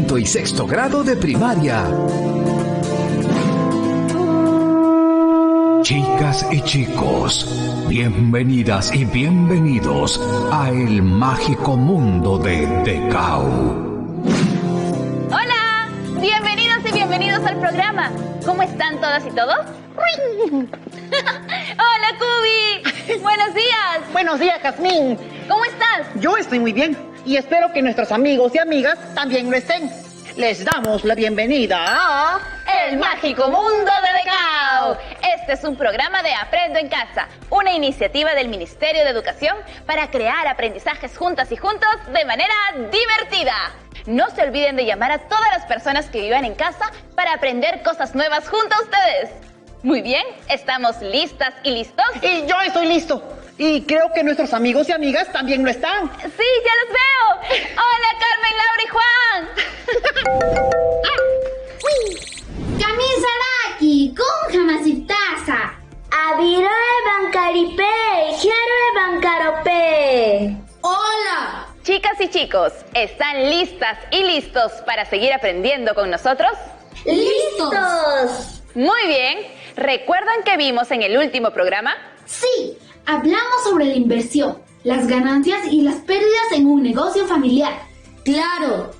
quinto y sexto grado de primaria. Chicas y chicos, bienvenidas y bienvenidos a el mágico mundo de Decau. ¡Hola! Bienvenidos y bienvenidos al programa. ¿Cómo están todas y todos? ¡Hola, Cubi! ¡Buenos días! Buenos días, Jazmín. ¿Cómo estás? Yo estoy muy bien y espero que nuestros amigos y amigas también lo estén. Les damos la bienvenida a... ¡El mágico mundo de Decau! Este es un programa de Aprendo en Casa, una iniciativa del Ministerio de Educación para crear aprendizajes juntas y juntos de manera divertida. No se olviden de llamar a todas las personas que vivan en casa para aprender cosas nuevas junto a ustedes. Muy bien, ¿estamos listas y listos? Y yo estoy listo. Y creo que nuestros amigos y amigas también lo están. Sí, ya los veo. Hola, Carmen, Laura y Juan. Kamisaraki, Kunjamasitasa. Abiro Bancaripe, Giaro Bancarope. ¡Hola! Chicas y chicos, ¿están listas y listos para seguir aprendiendo con nosotros? ¡Listos! Muy bien. ¿Recuerdan que vimos en el último programa? Sí, hablamos sobre la inversión, las ganancias y las pérdidas en un negocio familiar. Claro,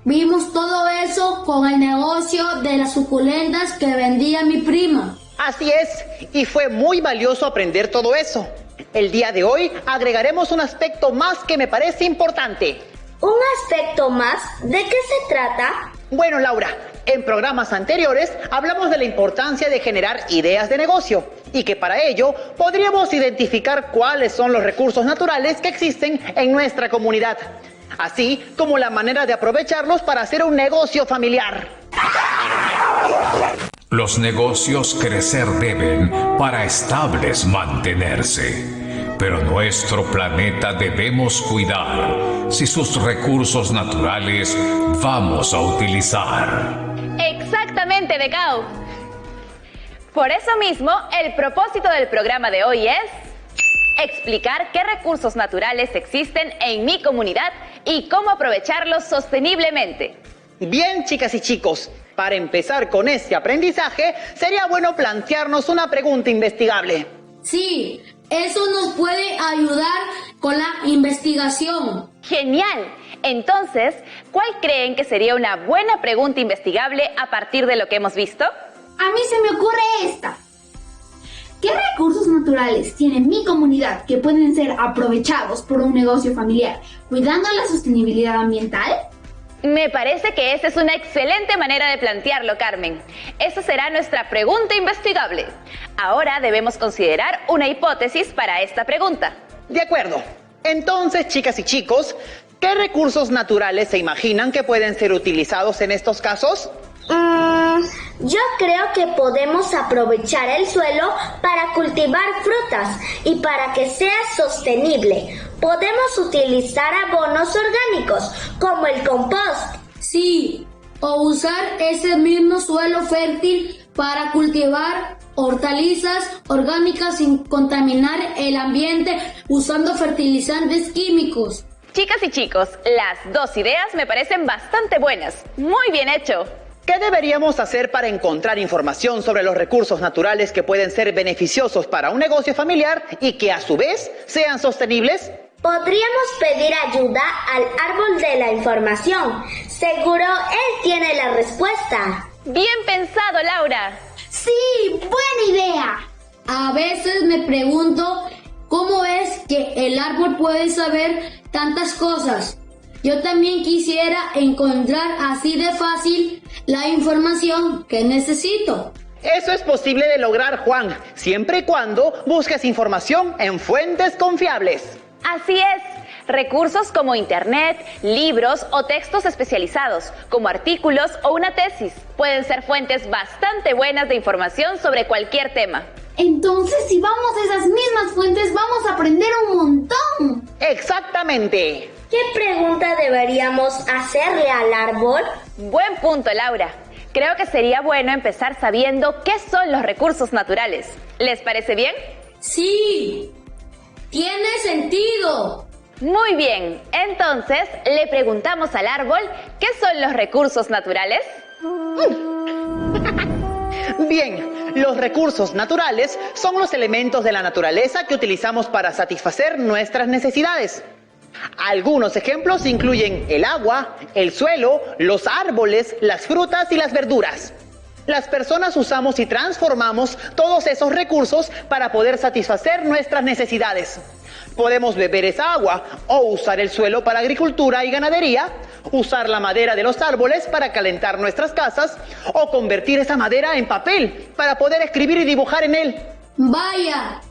vimos todo eso con el negocio de las suculentas que vendía mi prima. Así es, y fue muy valioso aprender todo eso. El día de hoy agregaremos un aspecto más que me parece importante. ¿Un aspecto más? ¿De qué se trata? Bueno, Laura, en programas anteriores hablamos de la importancia de generar ideas de negocio y que para ello podríamos identificar cuáles son los recursos naturales que existen en nuestra comunidad, así como la manera de aprovecharlos para hacer un negocio familiar. Los negocios crecer deben para estables mantenerse. Pero nuestro planeta debemos cuidar si sus recursos naturales vamos a utilizar. Exactamente, Decau. Por eso mismo, el propósito del programa de hoy es explicar qué recursos naturales existen en mi comunidad y cómo aprovecharlos sosteniblemente. Bien, chicas y chicos, para empezar con este aprendizaje, sería bueno plantearnos una pregunta investigable. Sí, eso nos puede ayudar con la investigación. ¡Genial! Entonces, ¿cuál creen que sería una buena pregunta investigable a partir de lo que hemos visto? A mí se me ocurre esta. ¿Qué recursos naturales tiene mi comunidad que pueden ser aprovechados por un negocio familiar, cuidando la sostenibilidad ambiental? Me parece que esa es una excelente manera de plantearlo, Carmen. Esa será nuestra pregunta investigable. Ahora debemos considerar una hipótesis para esta pregunta. De acuerdo. Entonces, chicas y chicos, ¿qué recursos naturales se imaginan que pueden ser utilizados en estos casos? Yo creo que podemos aprovechar el suelo para cultivar frutas y para que sea sostenible. Podemos utilizar abonos orgánicos como el compost. Sí, o usar ese mismo suelo fértil para cultivar hortalizas orgánicas sin contaminar el ambiente usando fertilizantes químicos. Chicas y chicos, las dos ideas me parecen bastante buenas. Muy bien hecho. ¿Qué deberíamos hacer para encontrar información sobre los recursos naturales que pueden ser beneficiosos para un negocio familiar y que a su vez sean sostenibles? Podríamos pedir ayuda al árbol de la información. Seguro él tiene la respuesta. Bien pensado, Laura. Sí, buena idea. A veces me pregunto cómo es que el árbol puede saber tantas cosas. Yo también quisiera encontrar así de fácil la información que necesito. Eso es posible de lograr, Juan, siempre y cuando busques información en fuentes confiables. Así es. Recursos como internet, libros o textos especializados, como artículos o una tesis, pueden ser fuentes bastante buenas de información sobre cualquier tema. Entonces, si vamos a esas mismas fuentes, vamos a aprender un montón. Exactamente. ¿Qué pregunta deberíamos hacerle al árbol? Buen punto, Laura. Creo que sería bueno empezar sabiendo qué son los recursos naturales. ¿Les parece bien? Sí, tiene sentido. Muy bien, entonces le preguntamos al árbol, ¿qué son los recursos naturales? Bien, los recursos naturales son los elementos de la naturaleza que utilizamos para satisfacer nuestras necesidades. Algunos ejemplos incluyen el agua, el suelo, los árboles, las frutas y las verduras. Las personas usamos y transformamos todos esos recursos para poder satisfacer nuestras necesidades. Podemos beber esa agua o usar el suelo para agricultura y ganadería, usar la madera de los árboles para calentar nuestras casas o convertir esa madera en papel para poder escribir y dibujar en él. Vaya,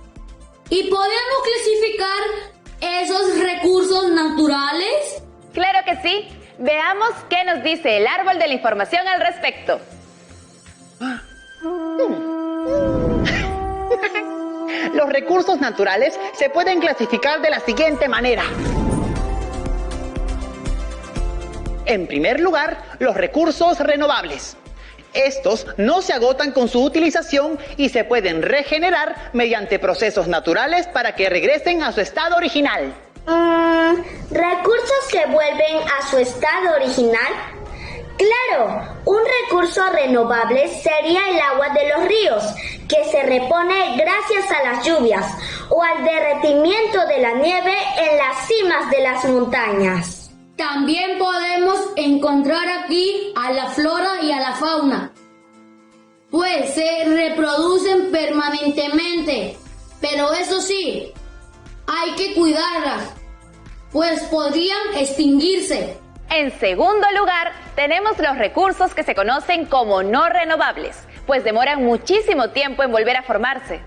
¿y podemos clasificar esos recursos naturales? Claro que sí. Veamos qué nos dice el árbol de la información al respecto. Los recursos naturales se pueden clasificar de la siguiente manera. En primer lugar, los recursos renovables. Estos no se agotan con su utilización y se pueden regenerar mediante procesos naturales para que regresen a su estado original. ¿Recursos que vuelven a su estado original? Claro, un recurso renovable sería el agua de los ríos, que se repone gracias a las lluvias o al derretimiento de la nieve en las cimas de las montañas. También podemos encontrar aquí a la flora y a la fauna, pues se reproducen permanentemente, pero eso sí, hay que cuidarlas, pues podrían extinguirse. En segundo lugar, tenemos los recursos que se conocen como no renovables, pues demoran muchísimo tiempo en volver a formarse.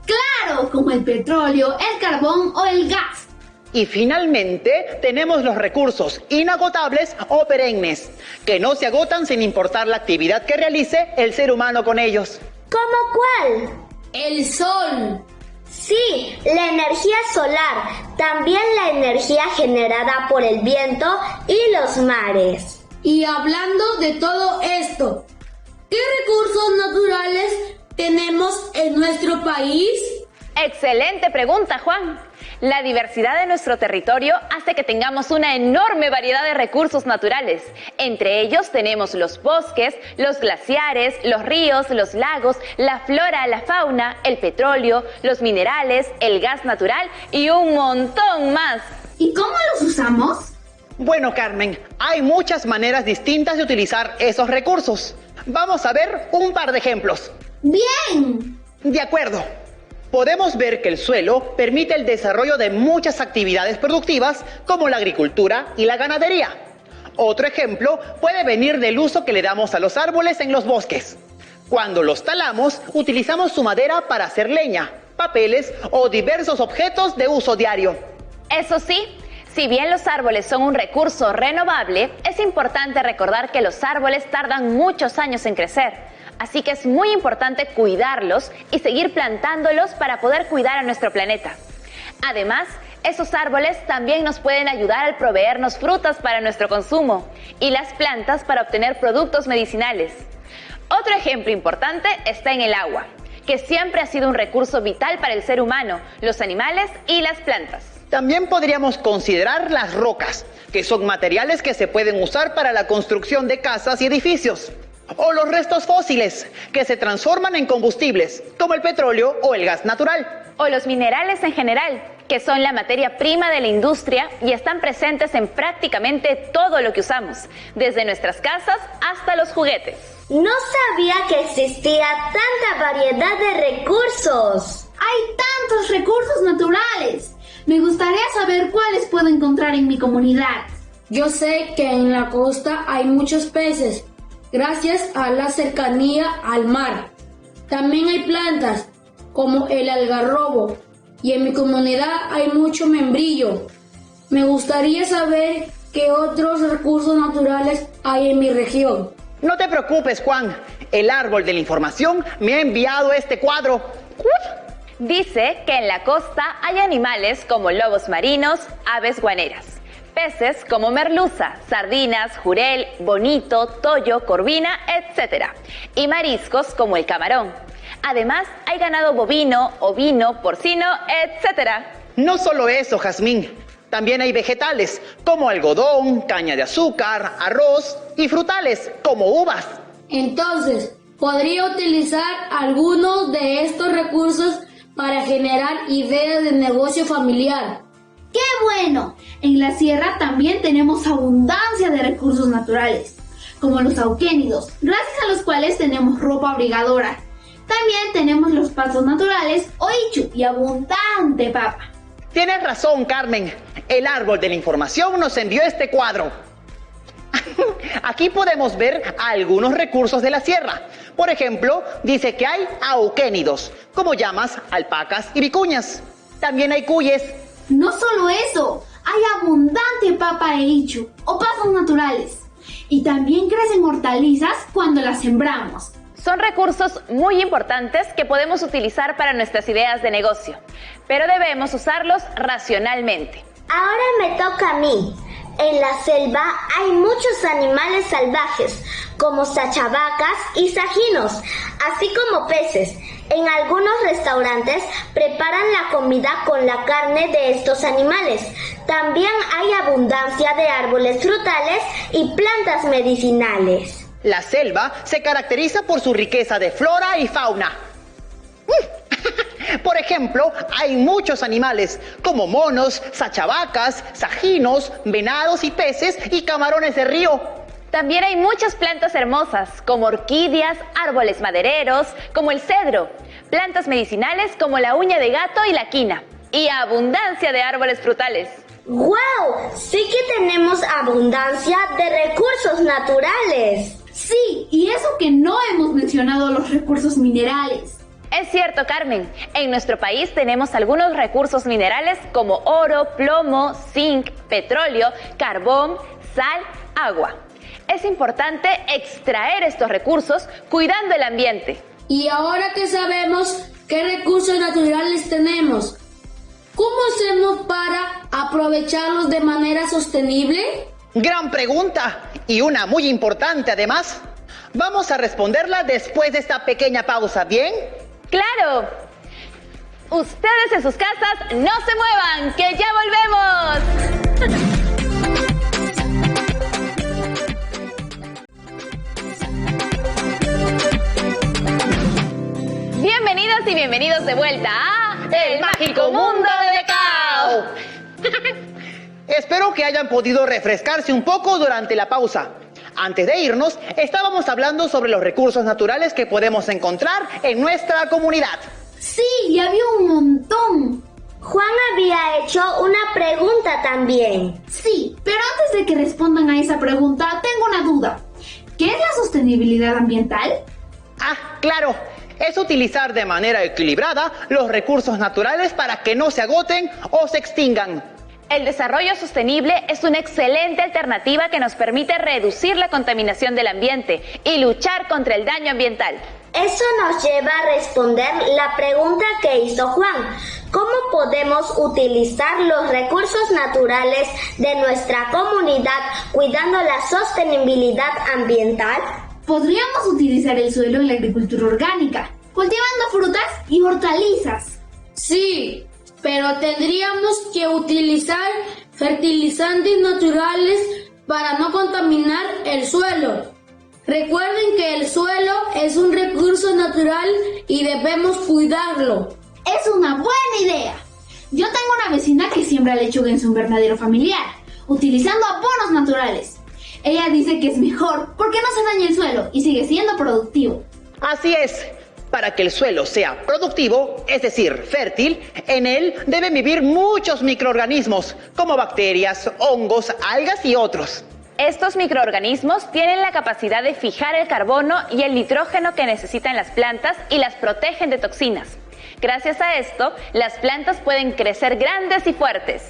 Claro, como el petróleo, el carbón o el gas. Y finalmente tenemos los recursos inagotables o perennes, que no se agotan sin importar la actividad que realice el ser humano con ellos. ¿Cómo cuál? El sol. Sí, la energía solar, también la energía generada por el viento y los mares. Y hablando de todo esto, ¿qué recursos naturales tenemos en nuestro país? Excelente pregunta, Juan. La diversidad de nuestro territorio hace que tengamos una enorme variedad de recursos naturales. Entre ellos tenemos los bosques, los glaciares, los ríos, los lagos, la flora, la fauna, el petróleo, los minerales, el gas natural y un montón más. ¿Y cómo los usamos? Bueno, Carmen, hay muchas maneras distintas de utilizar esos recursos. Vamos a ver un par de ejemplos. ¡Bien! De acuerdo. Podemos ver que el suelo permite el desarrollo de muchas actividades productivas como la agricultura y la ganadería. Otro ejemplo puede venir del uso que le damos a los árboles en los bosques. Cuando los talamos, utilizamos su madera para hacer leña, papeles o diversos objetos de uso diario. Eso sí, si bien los árboles son un recurso renovable, es importante recordar que los árboles tardan muchos años en crecer. Así que es muy importante cuidarlos y seguir plantándolos para poder cuidar a nuestro planeta. Además, esos árboles también nos pueden ayudar al proveernos frutas para nuestro consumo y las plantas para obtener productos medicinales. Otro ejemplo importante está en el agua, que siempre ha sido un recurso vital para el ser humano, los animales y las plantas. También podríamos considerar las rocas, que son materiales que se pueden usar para la construcción de casas y edificios. O los restos fósiles, que se transforman en combustibles, como el petróleo o el gas natural. O los minerales en general, que son la materia prima de la industria y están presentes en prácticamente todo lo que usamos, desde nuestras casas hasta los juguetes. No sabía que existía tanta variedad de recursos. ¡Hay tantos recursos naturales! Me gustaría saber cuáles puedo encontrar en mi comunidad. Yo sé que en la costa hay muchos peces, gracias a la cercanía al mar. También hay plantas, como el algarrobo, y en mi comunidad hay mucho membrillo. Me gustaría saber qué otros recursos naturales hay en mi región. No te preocupes, Juan. El árbol de la información me ha enviado este cuadro. Dice que en la costa hay animales como lobos marinos, aves guaneras, peces como merluza, sardinas, jurel, bonito, toyo, corvina, etc. Y mariscos como el camarón. Además, hay ganado bovino, ovino, porcino, etc. No solo eso, Jazmín. También hay vegetales como algodón, caña de azúcar, arroz y frutales como uvas. Entonces, podría utilizar algunos de estos recursos para generar ideas de negocio familiar. ¡Qué bueno! En la sierra también tenemos abundancia de recursos naturales, como los auquénidos, gracias a los cuales tenemos ropa abrigadora. También tenemos los pastos naturales o ichu y abundante papa. Tienes razón, Carmen. El árbol de la información nos envió este cuadro. Aquí podemos ver algunos recursos de la sierra. Por ejemplo, dice que hay auquénidos, como llamas, alpacas y vicuñas. También hay cuyes. No solo eso, hay abundante papa e ichu o pastos naturales. Y también crecen hortalizas cuando las sembramos. Son recursos muy importantes que podemos utilizar para nuestras ideas de negocio, pero debemos usarlos racionalmente. Ahora me toca a mí. En la selva hay muchos animales salvajes, como sachavacas y sajinos, así como peces. En algunos restaurantes preparan la comida con la carne de estos animales. También hay abundancia de árboles frutales y plantas medicinales. La selva se caracteriza por su riqueza de flora y fauna. Por ejemplo, hay muchos animales como monos, sachavacas, sajinos, venados y peces y camarones de río. También hay muchas plantas hermosas como orquídeas, árboles madereros como el cedro, plantas medicinales como la uña de gato y la quina y abundancia de árboles frutales. ¡Wow! Sí que tenemos abundancia de recursos naturales. Sí, y eso que no hemos mencionado los recursos minerales. Es cierto, Carmen. En nuestro país tenemos algunos recursos minerales como oro, plomo, zinc, petróleo, carbón, sal, agua. Es importante extraer estos recursos cuidando el ambiente. Y ahora que sabemos qué recursos naturales tenemos, ¿cómo hacemos para aprovecharlos de manera sostenible? Gran pregunta y una muy importante además. Vamos a responderla después de esta pequeña pausa, ¿bien? ¡Claro! Ustedes en sus casas no se muevan, que ya volvemos. Bienvenidas y bienvenidos de vuelta a El Mágico Mundo de Decao. Espero que hayan podido refrescarse un poco durante la pausa. Antes de irnos, estábamos hablando sobre los recursos naturales que podemos encontrar en nuestra comunidad. Sí, y había un montón. Juan había hecho una pregunta también. Sí, pero antes de que respondan a esa pregunta, tengo una duda. ¿Qué es la sostenibilidad ambiental? Ah, claro. Es utilizar de manera equilibrada los recursos naturales para que no se agoten o se extingan. El desarrollo sostenible es una excelente alternativa que nos permite reducir la contaminación del ambiente y luchar contra el daño ambiental. Eso nos lleva a responder la pregunta que hizo Juan. ¿Cómo podemos utilizar los recursos naturales de nuestra comunidad cuidando la sostenibilidad ambiental? Podríamos utilizar el suelo en la agricultura orgánica, cultivando frutas y hortalizas. Sí, pero tendríamos que utilizar fertilizantes naturales para no contaminar el suelo. Recuerden que el suelo es un recurso natural y debemos cuidarlo. Es una buena idea. Yo tengo una vecina que siembra lechuga en su invernadero familiar, utilizando abonos naturales. Ella dice que es mejor porque no se daña el suelo y sigue siendo productivo. Así es. Para que el suelo sea productivo, es decir, fértil, en él deben vivir muchos microorganismos, como bacterias, hongos, algas y otros. Estos microorganismos tienen la capacidad de fijar el carbono y el nitrógeno que necesitan las plantas y las protegen de toxinas. Gracias a esto, las plantas pueden crecer grandes y fuertes.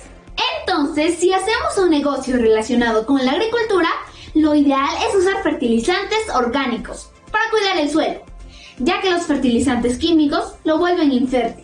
Entonces, si hacemos un negocio relacionado con la agricultura, lo ideal es usar fertilizantes orgánicos para cuidar el suelo, ya que los fertilizantes químicos lo vuelven infértil.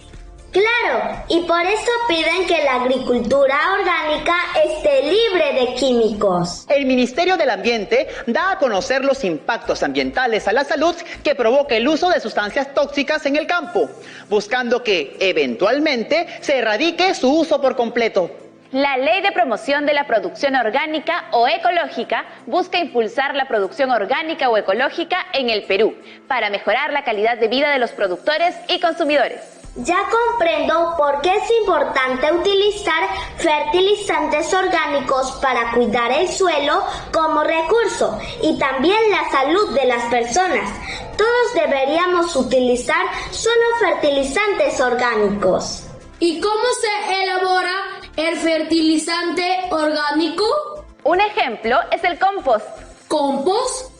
Claro, y por eso piden que la agricultura orgánica esté libre de químicos. El Ministerio del Ambiente da a conocer los impactos ambientales a la salud que provoca el uso de sustancias tóxicas en el campo, buscando que, eventualmente, se erradique su uso por completo. La Ley de Promoción de la Producción Orgánica o Ecológica busca impulsar la producción orgánica o ecológica en el Perú para mejorar la calidad de vida de los productores y consumidores. Ya comprendo por qué es importante utilizar fertilizantes orgánicos para cuidar el suelo como recurso y también la salud de las personas. Todos deberíamos utilizar solo fertilizantes orgánicos. ¿Y cómo se elabora el fertilizante orgánico? Un ejemplo es el compost. ¿Compost?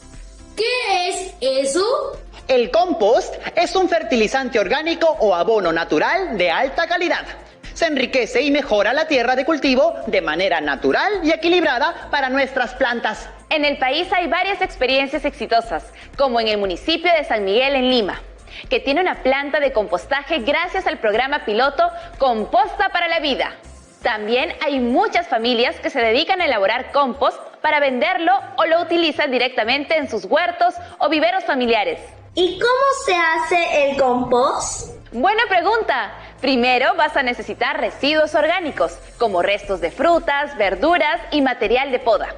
¿Qué es eso? El compost es un fertilizante orgánico o abono natural de alta calidad. Se enriquece y mejora la tierra de cultivo de manera natural y equilibrada para nuestras plantas. En el país hay varias experiencias exitosas, como en el municipio de San Miguel en Lima, que tiene una planta de compostaje gracias al programa piloto Composta para la Vida. También hay muchas familias que se dedican a elaborar compost para venderlo o lo utilizan directamente en sus huertos o viveros familiares. ¿Y cómo se hace el compost? Buena pregunta. Primero vas a necesitar residuos orgánicos, como restos de frutas, verduras y material de poda.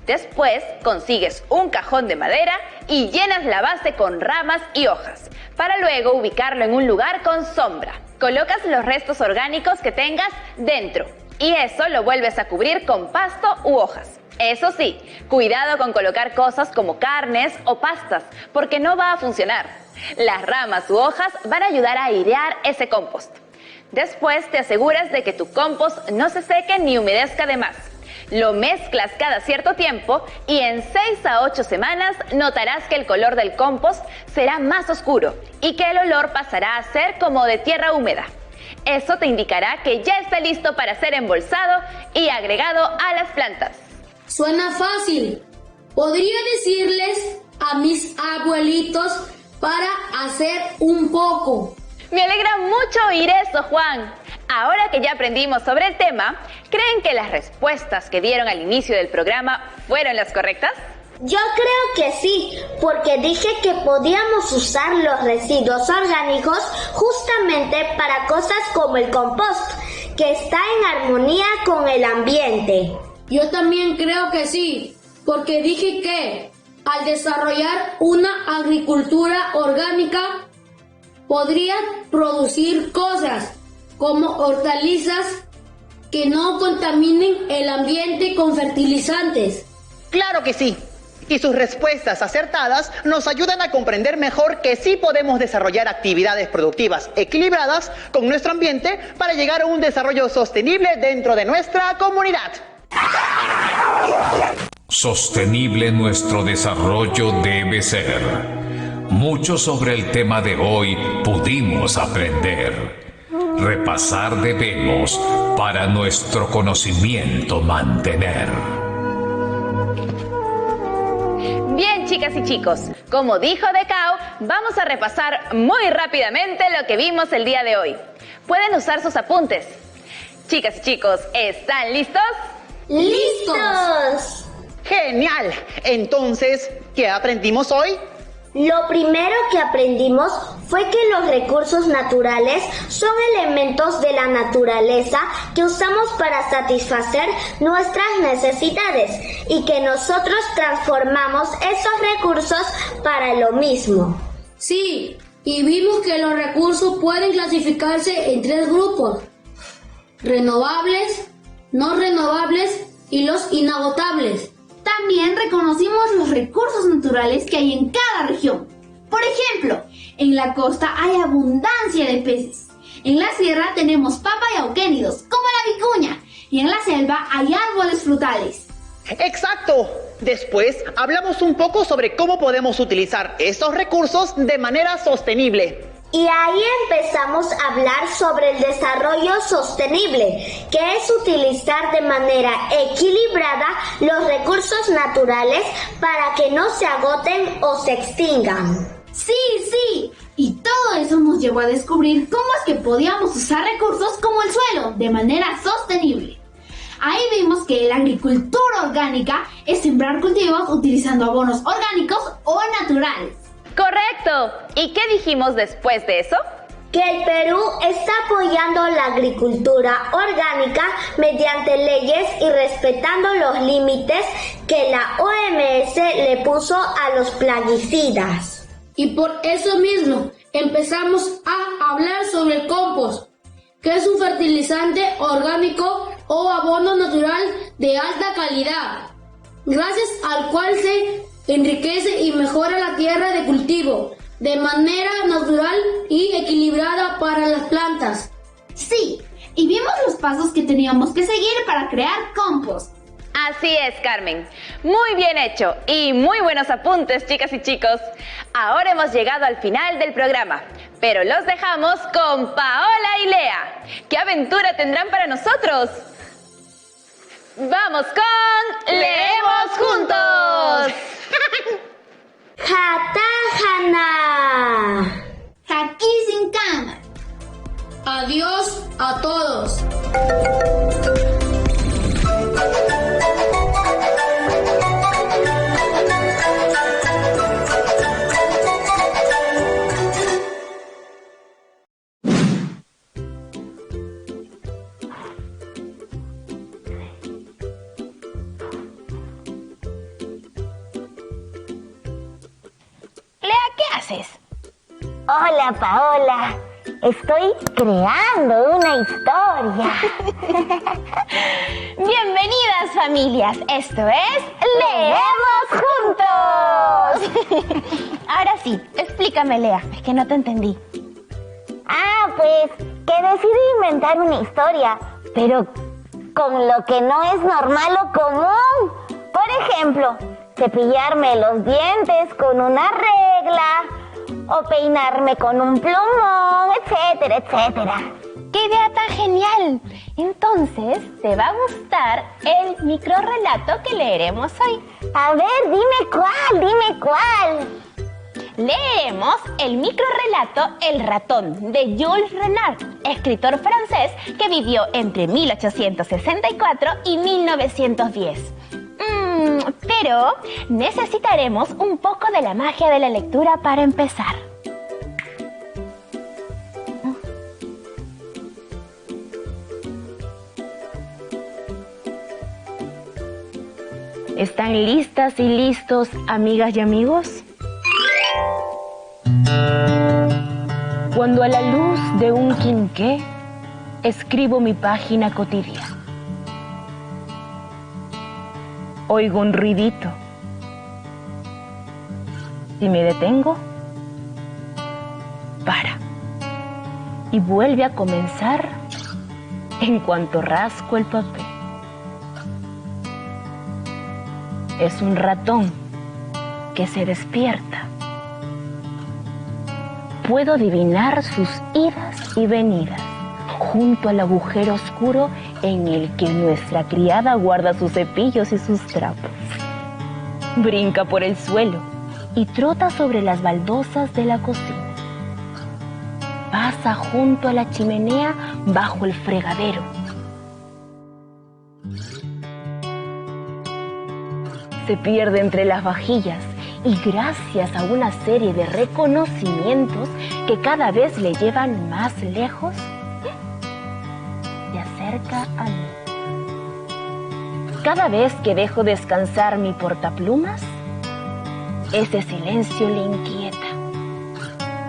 Después consigues un cajón de madera y llenas la base con ramas y hojas, para luego ubicarlo en un lugar con sombra. Colocas los restos orgánicos que tengas dentro y eso lo vuelves a cubrir con pasto u hojas. Eso sí, cuidado con colocar cosas como carnes o pastas, porque no va a funcionar. Las ramas u hojas van a ayudar a airear ese compost. Después te aseguras de que tu compost no se seque ni humedezca de más. Lo mezclas cada cierto tiempo y en 6 a 8 semanas notarás que el color del compost será más oscuro y que el olor pasará a ser como de tierra húmeda. Eso te indicará que ya está listo para ser embolsado y agregado a las plantas. Suena fácil. Podría decirles a mis abuelitos para hacer un poco. Me alegra mucho oír eso, Juan. Ahora que ya aprendimos sobre el tema, ¿creen que las respuestas que dieron al inicio del programa fueron las correctas? Yo creo que sí, porque dije que podíamos usar los residuos orgánicos justamente para cosas como el compost, que está en armonía con el ambiente. Yo también creo que sí, porque dije que al desarrollar una agricultura orgánica podría producir cosas como hortalizas que no contaminen el ambiente con fertilizantes. Claro que sí. Y sus respuestas acertadas nos ayudan a comprender mejor que sí podemos desarrollar actividades productivas equilibradas con nuestro ambiente para llegar a un desarrollo sostenible dentro de nuestra comunidad. Sostenible nuestro desarrollo debe ser. Mucho sobre el tema de hoy pudimos aprender. Repasar debemos para nuestro conocimiento mantener. Bien, chicas y chicos, como dijo Decao, vamos a repasar muy rápidamente lo que vimos el día de hoy. Pueden usar sus apuntes. Chicas y chicos, ¿están listos? ¡Listos! ¡Genial! Entonces, ¿qué aprendimos hoy? Lo primero que aprendimos fue que los recursos naturales son elementos de la naturaleza que usamos para satisfacer nuestras necesidades y que nosotros transformamos esos recursos para lo mismo. Sí, y vimos que los recursos pueden clasificarse en 3 grupos: renovables, no renovables y los inagotables. También reconocimos los recursos naturales que hay en cada región. Por ejemplo, en la costa hay abundancia de peces. En la sierra tenemos papa y auquénidos, como la vicuña. Y en la selva hay árboles frutales. ¡Exacto! Después hablamos un poco sobre cómo podemos utilizar esos recursos de manera sostenible. Y ahí empezamos a hablar sobre el desarrollo sostenible, que es utilizar de manera equilibrada los recursos naturales para que no se agoten o se extingan. Sí, y todo eso nos llevó a descubrir cómo es que podíamos usar recursos como el suelo de manera sostenible. Ahí vimos que la agricultura orgánica es sembrar cultivos utilizando abonos orgánicos o naturales. ¡Correcto! ¿Y qué dijimos después de eso? que el Perú está apoyando la agricultura orgánica mediante leyes y respetando los límites que la OMS le puso a los plaguicidas. Y por eso mismo empezamos a hablar sobre el compost, que es un fertilizante orgánico o abono natural de alta calidad, gracias al cual se enriquece y mejora la tierra de cultivo de manera natural y equilibrada para las plantas. Sí, y vimos los pasos que teníamos que seguir para crear compost. Así es, Carmen. Muy bien hecho y muy buenos apuntes, chicas y chicos. Ahora hemos llegado al final del programa, pero los dejamos con Paola y Lea. ¿Qué aventura tendrán para nosotros? ¡Vamos con Leemos Juntos! Hatajana. Aquí sin cámara. Adiós a todos. Lea, ¿qué haces? Hola, Paola. Estoy creando una historia. Bienvenidas, familias. Esto es Leemos Juntos. Ahora sí, explícame, Lea. Es que no te entendí. Pues que decidí inventar una historia, pero con lo que no es normal o común. Por ejemplo, cepillarme los dientes con una regla, o peinarme con un plumón, etcétera, etcétera. ¡Qué idea tan genial! Entonces, te va a gustar el microrrelato que leeremos hoy. A ver, dime cuál. Leemos el microrrelato El ratón de Jules Renard, escritor francés que vivió entre 1864 y 1910. Pero necesitaremos un poco de la magia de la lectura para empezar. ¿Están listas y listos, amigas y amigos? Cuando a la luz de un quinqué escribo mi página cotidiana, oigo un ruidito. Si me detengo, para. Y vuelve a comenzar en cuanto rasco el papel. Es un ratón que se despierta. Puedo adivinar sus idas y venidas junto al agujero oscuro en el que nuestra criada guarda sus cepillos y sus trapos. Brinca por el suelo y trota sobre las baldosas de la cocina. Pasa junto a la chimenea bajo el fregadero. Se pierde entre las vajillas y gracias a una serie de reconocimientos que cada vez le llevan más lejos, se acerca a mí. Cada vez que dejo descansar mi portaplumas, ese silencio le inquieta.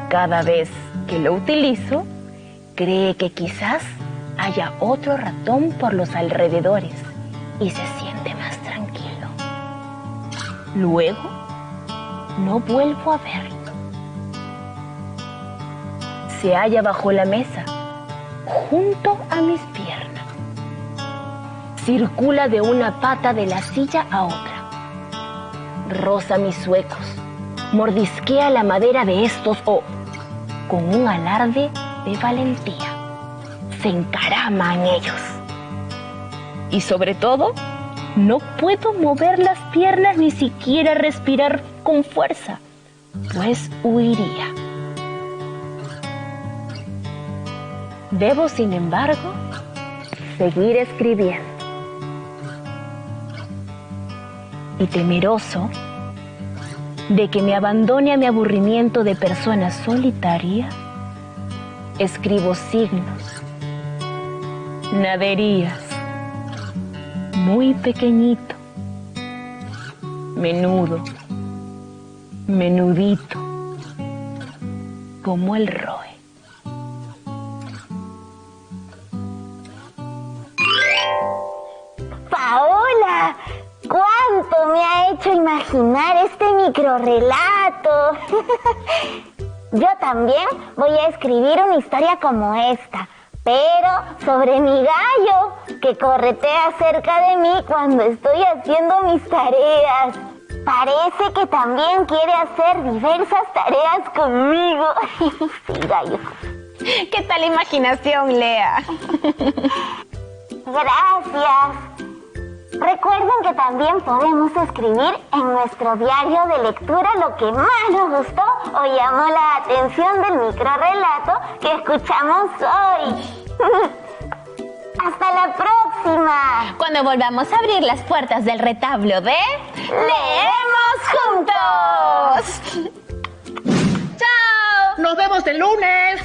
Cada vez que lo utilizo, cree que quizás haya otro ratón por los alrededores y se siente más tranquilo. Luego, no vuelvo a verlo. Se halla bajo la mesa, junto a mis piernas. Circula de una pata de la silla a otra. Roza mis zuecos, mordisquea la madera de estos o, con un alarde de valentía, se encarama en ellos. Y sobre todo, no puedo mover las piernas ni siquiera respirar con fuerza, pues huiría. Debo, sin embargo, seguir escribiendo. Y temeroso de que me abandone a mi aburrimiento de persona solitaria, escribo signos, naderías, muy pequeñito, menudo, menudito, como el roe. Paola, ¿cuánto me ha hecho imaginar este microrrelato? Yo también voy a escribir una historia como esta, pero sobre mi gallo que corretea cerca de mí cuando estoy haciendo mis tareas. Parece que también quiere hacer diversas tareas conmigo. Sí, gallo. ¿Qué tal imaginación, Lea? Gracias. Recuerden que también podemos escribir en nuestro diario de lectura lo que más nos gustó o llamó la atención del microrrelato que escuchamos hoy. ¡Hasta la próxima! Cuando volvamos a abrir las puertas del retablo de... ¡Leemos juntos! ¡Chao! ¡Nos vemos el lunes!